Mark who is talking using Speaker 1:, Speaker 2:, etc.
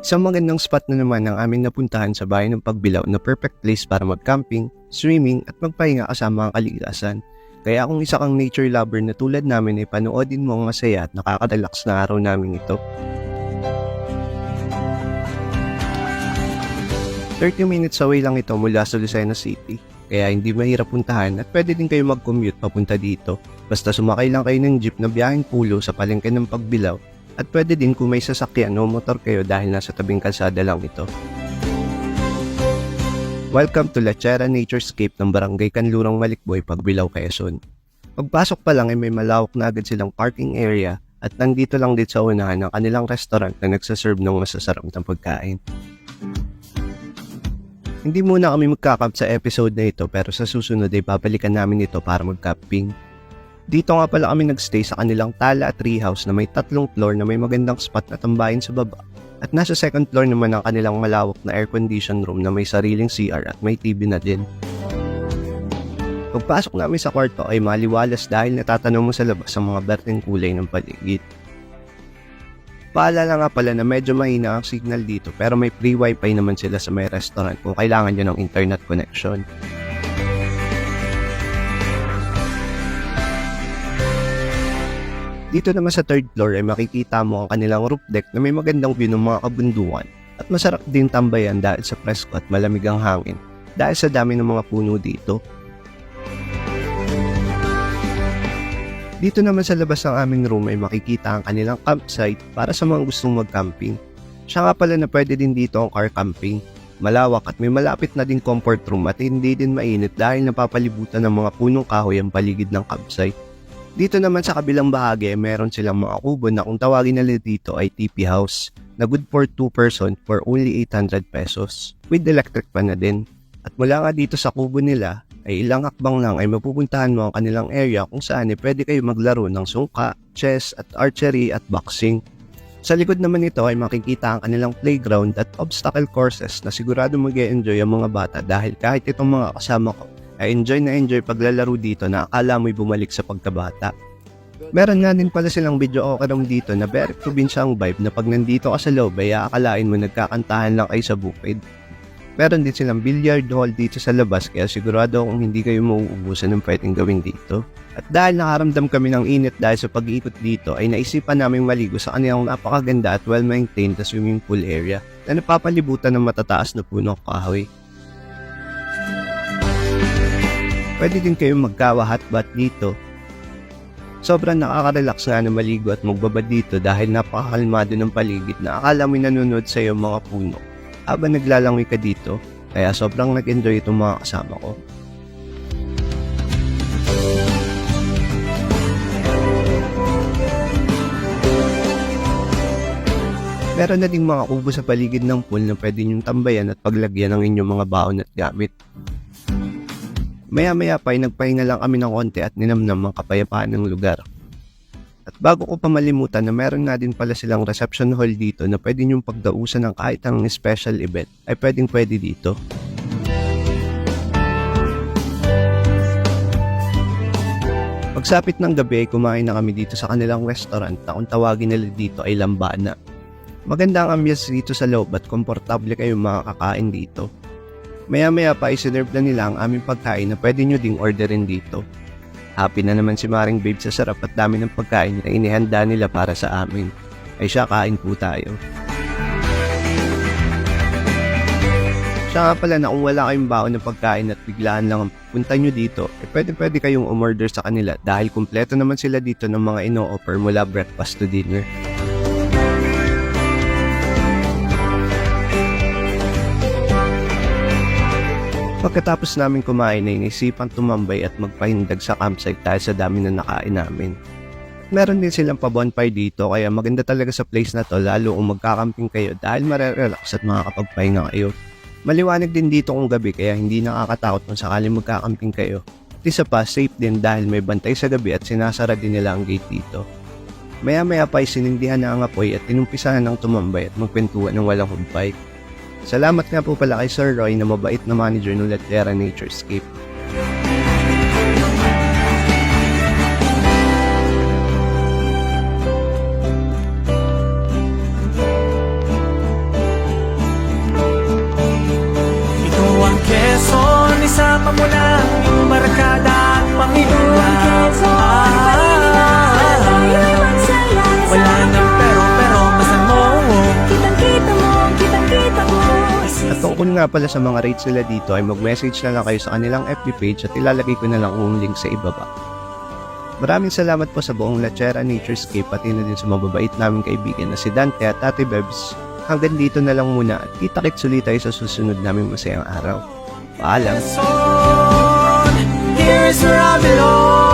Speaker 1: Isang magandang spot na naman ang aming napuntahan sa bayan ng Pagbilao na perfect place para mag-camping, swimming at magpahinga kasama ang kalikasan. Kaya kung isa kang nature lover na tulad namin ay panoodin mo ang masaya at nakaka-relax na araw namin ito. 30 minutes away lang ito mula sa Lucena City, kaya hindi mahirap puntahan at pwede din kayo mag-commute papunta dito. Basta sumakay lang kayo ng jeep na biyaheng pulo sa palengke ng Pagbilao at pwede din kung may sasakyan o motor kayo dahil nasa tabing kalsada lang ito. Welcome to Lachera Naturescape ng Barangay Kanlurang Malikboy, Pagbilao, Quezon. Pagpasok pa lang ay may malawak na agad silang parking area at nandito lang din sa unahan ng kanilang restaurant na nagsaserve ng masasarap na pagkain. Hindi muna kami magkakamp sa episode na ito pero sa susunod ay babalikan namin ito para mag-camping. Dito nga pala kami nagstay sa kanilang Tala Tree House na may 3 floor na may magandang spot na tambahin sa baba. At nasa 2nd floor naman ang kanilang malawak na air-conditioned room na may sariling CR at may TV na din. Pagpasok namin sa kwarto ay maliwalas dahil natatanaw mo sa labas ang mga berteng kulay ng paligid. Paalala nga pala na medyo mahina ang signal dito pero may free wifi naman sila sa may restaurant kung kailangan nyo ng internet connection. Dito naman sa 3rd floor ay makikita mo ang kanilang roof deck na may magandang view ng mga kabundukan at masarap din tambayan dahil sa presko at malamig ang hangin dahil sa dami ng mga puno dito. Dito naman sa labas ng aming room ay makikita ang kanilang campsite para sa mga gustong mag-camping. Siya nga pala na pwede din dito ang car camping. Malawak at may malapit na din comfort room at hindi din mainit dahil napapalibutan ng mga punong kahoy ang paligid ng campsite. Dito naman sa kabilang bahagi ay meron silang mga kubo na kung tawagin nila dito ay TP house na good for 2 person for only 800 pesos with electric pa na din. At mula nga dito sa kubo nila ay ilang hakbang lang ay mapupuntahan mo ang kanilang area kung saan ay pwede kayo maglaro ng sungka, chess at archery at boxing. Sa likod naman nito ay makikita ang kanilang playground at obstacle courses na sigurado mag-e-enjoy ang mga bata dahil kahit itong mga kasama ko ay enjoy paglalaro dito na akala mo'y bumalik sa pagkabata. Meron nga din pala silang video okay room dito na very probinsyang vibe na pag nandito ka sa loob ay aakalain mo nagkakantahan lang kayo sa bukid. Meron din silang billiard hall dito sa labas kaya sigurado kung hindi kayo mauubusan ng pwedeng gawin dito. At dahil nakaramdam kami ng init dahil sa pag-iikot dito ay naisipan naming maligo sa kanilang napakaganda at well-maintained na swimming pool area na napapalibutan ng matataas na puno kahoy. Pwede din kayong magkawa-hot bath dito. Sobrang nakaka-relax nga na maligo at magbabad dito dahil napakakalmado ng paligid na akala mo'y nanonood sa iyo mga puno habang naglalangoy ka dito, kaya sobrang nag-enjoy itong mga kasama ko. Meron na ding mga kubo sa paligid ng pool na pwede niyong tambayan at paglagyan ng inyong mga baon at gamit. Maya-maya pa ay nagpahinga lang kami ng konti at ninamnam ang kapayapaan ng lugar. At bago ko pa malimutan na meron nga din pala silang reception hall dito na pwede nyong pagdausan ng kahit ang special event ay pwede dito. Pagsapit ng gabi ay kumain na kami dito sa kanilang restaurant na kung tawagin nila dito ay Lambana. Maganda ang ambience dito sa loob at komportable kayong makakain dito. Maya-maya pa isinerve na nila ang aming pagkain na pwede nyo ding orderin dito. Happy na naman si Maring Babe sa sarap at dami ng pagkain na inihanda nila para sa amin. Ay siya, kain po tayo. Siya nga pala na kung wala kayong baon ng pagkain at biglaan lang ang punta nyo dito, pwede kayong umorder sa kanila dahil kumpleto naman sila dito ng mga ino-offer mula breakfast to dinner. Pagkatapos namin kumain ay naisipan tumambay at magpahindag sa campsite dahil sa dami na nakain namin. Meron din silang pa-bonfire dito kaya maganda talaga sa place na to lalo kung magkakamping kayo dahil marerelax at makakapagpahinga kayo. Maliwanag din dito kung gabi kaya hindi nakakatakot kung sakaling magkakamping kayo. At isa pa, safe din dahil may bantay sa gabi at sinasara din nila ang gate dito. Maya-maya pa ay sinindihan na ang apoy at tinumpisahan ng tumambay at magkwentuhan ng walang humpay. Salamat nga po pala kay Sir Roy na mabait na manager ng Lachera Naturescape. Tungkol nga pala sa mga rates nila dito ay mag-message na lang kayo sa kanilang FB page at ilalagay ko na lang ang link sa ibaba. Maraming salamat po sa buong La Chera Naturescape pati na din sa mababait naming kaibigan na si Dante at Ate Bebs. Hanggang dito na lang muna at kita-kits ulit tayo sa susunod naming masayang araw. Paalam!
Speaker 2: Here's where I belong.